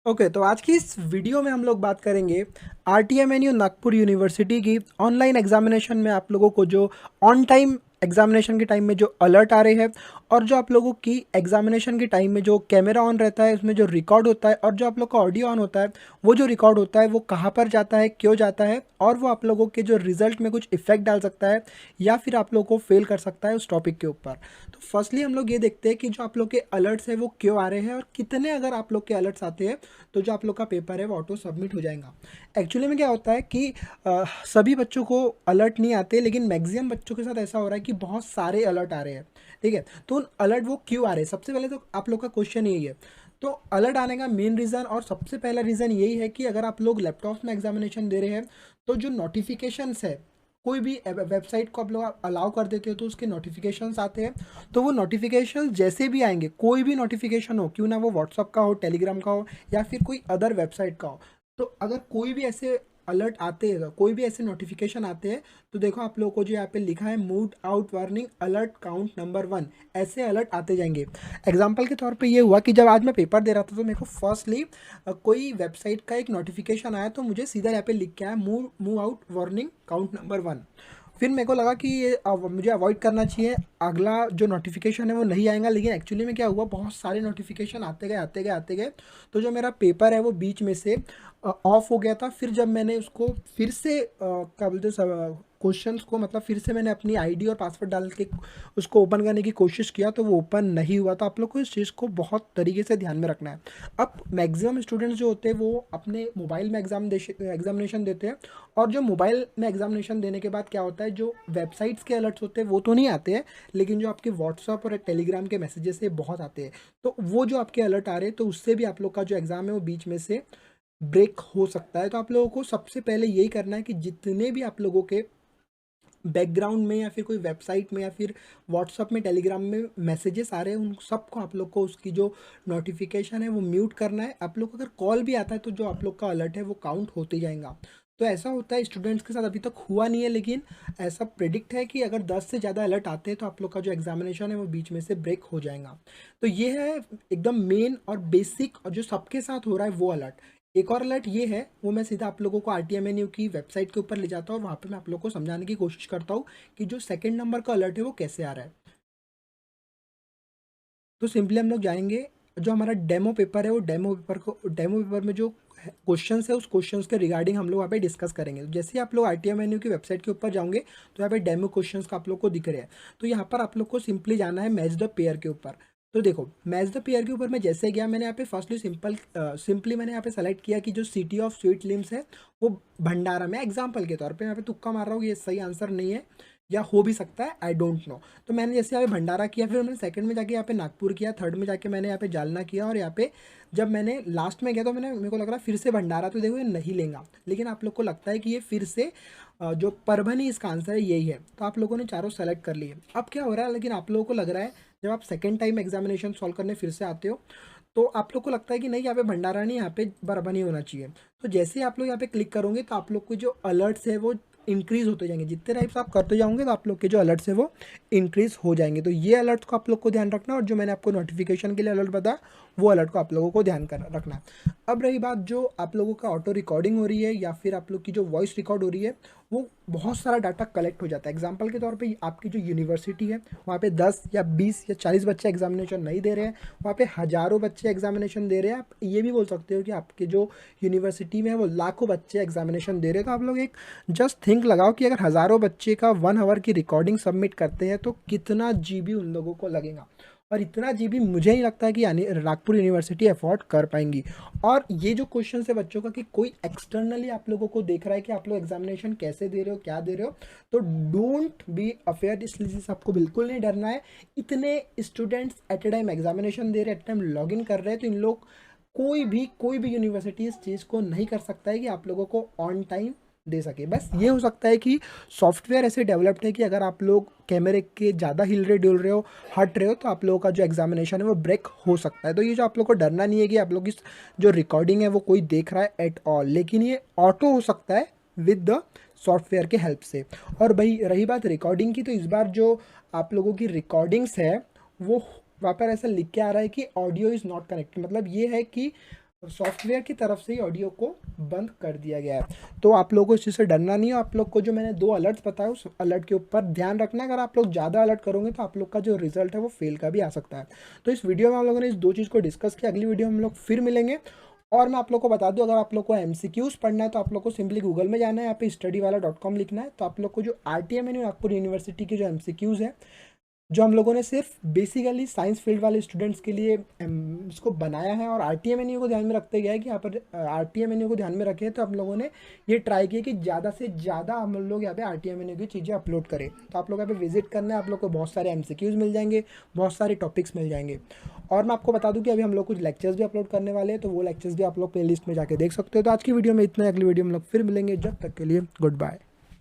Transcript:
Okay, तो आज की इस वीडियो में हम लोग बात करेंगे आरटीएमएनयू नागपुर यूनिवर्सिटी की ऑनलाइन एग्जामिनेशन में आप लोगों को जो ऑन टाइम एग्जामिनेशन के टाइम में जो अलर्ट आ रहे हैं और जो आप लोगों की एग्जामिनेशन के टाइम में जो कैमरा ऑन रहता है उसमें जो रिकॉर्ड होता है और जो आप लोग का ऑडियो ऑन होता है वो जो रिकॉर्ड होता है वो कहाँ पर जाता है, क्यों जाता है और वो आप लोगों के जो रिजल्ट में कुछ इफेक्ट डाल सकता है या फिर आप लोगों को फेल कर सकता है उस टॉपिक के ऊपर। तो फर्स्टली हम लोग ये देखते हैं कि जो आप लोग के अलर्ट्स है वो क्यों आ रहे हैं और कितने अगर आप लोग के अलर्ट्स आते हैं तो जो आप लोग का पेपर है वो ऑटो सबमिट हो जाएगा। एक्चुअली में क्या होता है कि सभी बच्चों को अलर्ट नहीं आते, लेकिन मैक्सिमम बच्चों के साथ ऐसा हो रहा है कि बहुत सारे अलर्ट आ रहे हैं। ठीक है, तो उन अलर्ट वो क्यों आ रहे हैं, सबसे पहले तो आप लोग का क्वेश्चन यही है। तो अलर्ट आने का मेन रीज़न और सबसे पहला रीज़न यही है कि अगर आप लोग लैपटॉप में एग्जामिनेशन दे रहे हैं तो जो नोटिफिकेशंस है, कोई भी वेबसाइट को आप लोग अलाउ कर देते हो तो उसके नोटिफिकेशंस आते हैं। तो वो नोटिफिकेशन जैसे भी आएंगे, कोई भी नोटिफिकेशन हो, क्यों ना वो व्हाट्सअप का हो, टेलीग्राम का हो या फिर कोई अदर वेबसाइट का हो, तो अगर कोई भी ऐसे अलर्ट आते हैं, कोई भी ऐसे नोटिफिकेशन आते हैं, तो देखो आप लोगों को जो यहाँ पे लिखा है mood out warning alert count number 1, ऐसे अलर्ट आते जाएंगे। एग्जाम्पल के तौर पे ये हुआ कि जब आज मैं पेपर दे रहा था तो मेरे को फर्स्टली कोई वेबसाइट का एक नोटिफिकेशन आया, तो मुझे सीधा यहाँ पे लिख के आया move move out warning count number 1। फिर मेरे को लगा कि ये मुझे अवॉइड करना चाहिए, अगला जो नोटिफिकेशन है वो नहीं आएगा। लेकिन एक्चुअली में क्या हुआ, बहुत सारे नोटिफिकेशन आते गए आते गए आते गए, तो जो मेरा पेपर है वो बीच में से ऑफ हो गया था। फिर जब मैंने उसको फिर से क्या बोलते क्वेश्चंस को, मतलब फिर से मैंने अपनी आईडी और पासवर्ड डाल के उसको ओपन करने की कोशिश किया तो वो ओपन नहीं हुआ। तो आप लोग को इस चीज़ को बहुत तरीके से ध्यान में रखना है। अब मैक्सिमम स्टूडेंट्स जो होते हैं वो अपने मोबाइल में एग्जामिनेशन देते हैं, और जो मोबाइल में एग्जामिनेशन देने के बाद क्या होता है, जो वेबसाइट्स के अलर्ट्स होते हैं वो तो नहीं आते हैं, लेकिन जो आपके व्हाट्सअप और टेलीग्राम के मैसेजेस है बहुत आते हैं। तो वो जो आपके अलर्ट आ रहे हैं तो उससे भी आप लोग का जो एग्ज़ाम है वो बीच में से ब्रेक हो सकता है। तो आप लोगों को सबसे पहले यही करना है कि जितने भी आप लोगों के बैकग्राउंड में या फिर कोई वेबसाइट में या फिर व्हाट्सअप में, टेलीग्राम में मैसेजेस आ रहे हैं, उन सबको आप लोग को उसकी जो नोटिफिकेशन है वो म्यूट करना है। आप लोग को अगर कॉल भी आता है तो जो आप लोग का अलर्ट है वो काउंट होते जाएगा। तो ऐसा होता है, स्टूडेंट्स के साथ अभी तक हुआ नहीं है, लेकिन ऐसा प्रिडिक्ट है कि अगर 10 से ज़्यादा अलर्ट आते हैं तो आप लोग का जो एग्जामिनेशन है वो बीच में से ब्रेक हो जाएगा। तो ये है एकदम मेन और बेसिक, और जो सबके साथ हो रहा है वो अलर्ट। एक और अलर्ट ये है, वो मैं सीधा आप लोगों को आरटीएमएनयू की वेबसाइट के ऊपर ले जाता हूँ और वहाँ पे मैं आप लोगों को समझाने की कोशिश करता हूँ कि जो सेकंड नंबर का अलर्ट है वो कैसे आ रहा है। तो सिंपली हम लोग जाएंगे, जो हमारा डेमो पेपर है वो डेमो पेपर में जो क्वेश्चंस है उस क्वेश्चंस के रिगार्डिंग हम लोग यहाँ पे डिस्कस करेंगे। तो जैसे ही आप लोग आरटीएमएनयू की वेबसाइट के ऊपर जाओगे तो यहाँ पे डेमो क्वेश्चंस का आप लोग को दिख रहे हैं। तो यहाँ पर आप लोग को सिंपली जाना है मैच द पेयर के ऊपर। तो देखो मैच द पेयर के ऊपर मैं जैसे गया, मैंने यहाँ पे फर्स्टली सिंपली मैंने यहाँ पे सेलेक्ट किया कि जो सिटी ऑफ स्वीट लिम्स है वो भंडारा में। एग्जाम्पल के तौर पे यहाँ पे तुक्का मार रहा हूँ, ये सही आंसर नहीं है या हो भी सकता है, आई डोंट नो। तो मैंने जैसे यहाँ पे भंडारा किया, फिर मैंने सेकंड में जाके यहाँ पे नागपुर किया, थर्ड में जाके मैंने यहाँ पे जालना किया, और यहाँ पे जब मैंने लास्ट में गया तो मेरे को लग रहा फिर से भंडारा, तो देखो ये नहीं लेगा। लेकिन आप लोग को लगता है कि ये फिर से जो परभनी इसका आंसर है यही है, तो आप लोगों ने चारों सेलेक्ट कर लिए। अब क्या हो रहा है, लेकिन आप लोगों को लग रहा है जब आप सेकेंड टाइम एग्जामिनेशन सॉल्व करने फिर से आते हो तो आप लोग को लगता है कि नहीं यहाँ पे भंडारा नहीं, यहाँ पे परभनी होना चाहिए। तो जैसे ही आप लोग यहाँ पे क्लिक करोगे तो आप लोग को जो अलर्ट्स है वो इंक्रीज होते जाएंगे। जितने टाइप्स आप करते जाओगे तो आप लोग के जो अलर्ट्स है वो इंक्रीज हो जाएंगे। तो ये अलर्ट को आप लोग को ध्यान रखना, और जो मैंने आपको नोटिफिकेशन के लिए अलर्ट बताया वो अलर्ट को आप लोगों को ध्यान कर रखना। अब रही बात जो आप लोगों का ऑटो रिकॉर्डिंग हो रही है या फिर आप लोग की जो वॉइस रिकॉर्ड हो रही है, वो बहुत सारा डाटा कलेक्ट हो जाता है। एग्जाम्पल के तौर पे आपकी जो यूनिवर्सिटी है वहाँ पे 10 या 20 या 40 बच्चे एग्जामिनेशन नहीं दे रहे हैं, वहाँ पे हज़ारों बच्चे एग्जामिनेशन दे रहे हैं। आप ये भी बोल सकते हो कि आपके जो यूनिवर्सिटी में है वो लाखों बच्चे एग्जामिनेशन दे रहे हैं। तो आप लोग एक जस्ट थिंक लगाओ कि अगर हज़ारों बच्चे का 1 आवर की रिकॉर्डिंग सबमिट करते हैं तो कितना जीबी उन लोगों को लगेगा, और इतना जीबी मुझे नहीं लगता है कि नागपुर यूनिवर्सिटी अफोर्ड कर पाएंगी। और ये जो क्वेश्चन है बच्चों का कि कोई एक्सटर्नली आप लोगों को देख रहा है कि आप लोग एग्जामिनेशन कैसे दे रहे हो, क्या दे रहे हो, तो डोंट बी अफेयर, इसलिए आपको बिल्कुल नहीं डरना है। इतने students at a time examination दे रहे हैं, एट टाइम लॉग इन कर रहे हैं, तो इन लोग कोई भी यूनिवर्सिटी इस चीज़ को नहीं कर सकता है कि आप लोगों को ऑन टाइम दे सके। बस ये हो सकता है कि सॉफ्टवेयर ऐसे डेवलप्ड है कि अगर आप लोग कैमरे के ज़्यादा हिल रहे, डुल रहे हो, हट रहे हो, तो आप लोगों का जो एग्जामिनेशन है वो ब्रेक हो सकता है। तो ये जो आप लोग को डरना नहीं है कि आप लोग की जो रिकॉर्डिंग है वो कोई देख रहा है एट ऑल, लेकिन ये ऑटो हो सकता है विद द सॉफ्टवेयर के हेल्प से। और भाई रही बात रिकॉर्डिंग की, तो इस बार जो आप लोगों की रिकॉर्डिंग्स है वो वहाँ पर ऐसा लिख के आ रहा है कि ऑडियो इज़ नॉट कनेक्टेड। मतलब ये है कि सॉफ्टवेयर की तरफ से ही ऑडियो को बंद कर दिया गया है। तो आप लोगों को इस चीज़ से डरना नहीं है। आप लोग को जो मैंने 2 अलर्ट्स बताए उस अलर्ट के ऊपर ध्यान रखना है। अगर आप लोग ज़्यादा अलर्ट करोगे तो आप लोग का जो रिजल्ट है वो फेल का भी आ सकता है। तो इस वीडियो में हम लोगों ने इस 2 चीज़ को डिस्कस किया। अगली वीडियो में हम लोग फिर मिलेंगे। और मैं आप लोग को बता दूं, अगर आप लोग को एमसीक्यूज पढ़ना है तो आप लोग को सिंपली गूगल में जाना है, यहाँ पे studywala.com लिखना है। तो आप लोग को जो RTMNU नागपुर यूनिवर्सिटी के जो एमसीक्यूज है, जो हम लोगों ने सिर्फ बेसिकली साइंस फील्ड वाले स्टूडेंट्स के लिए इसको बनाया है और RTMNU को ध्यान में रखते गया है कि यहाँ पर RTMNU को ध्यान में रखें। तो हम लोगों ने ये ट्राई किया कि ज़्यादा से ज़्यादा हम लोग यहाँ पे RTMNU की चीज़ें अपलोड करें। तो आप लोग यहाँ पे विजिट करना है, आप लोग को बहुत सारे MCQs मिल जाएंगे, बहुत सारे टॉपिक्स मिल जाएंगे। और मैं आपको बता दूं कि अभी हम लोग कुछ लेक्चर्स भी अपलोड करने वाले हैं, तो वो लेक्चर्स भी आप लोग प्ले लिस्ट में जाके देख सकते हो। तो आज की वीडियो में इतना, अगली वीडियो में हम लोग फिर मिलेंगे। जब तक के लिए गुड बाय।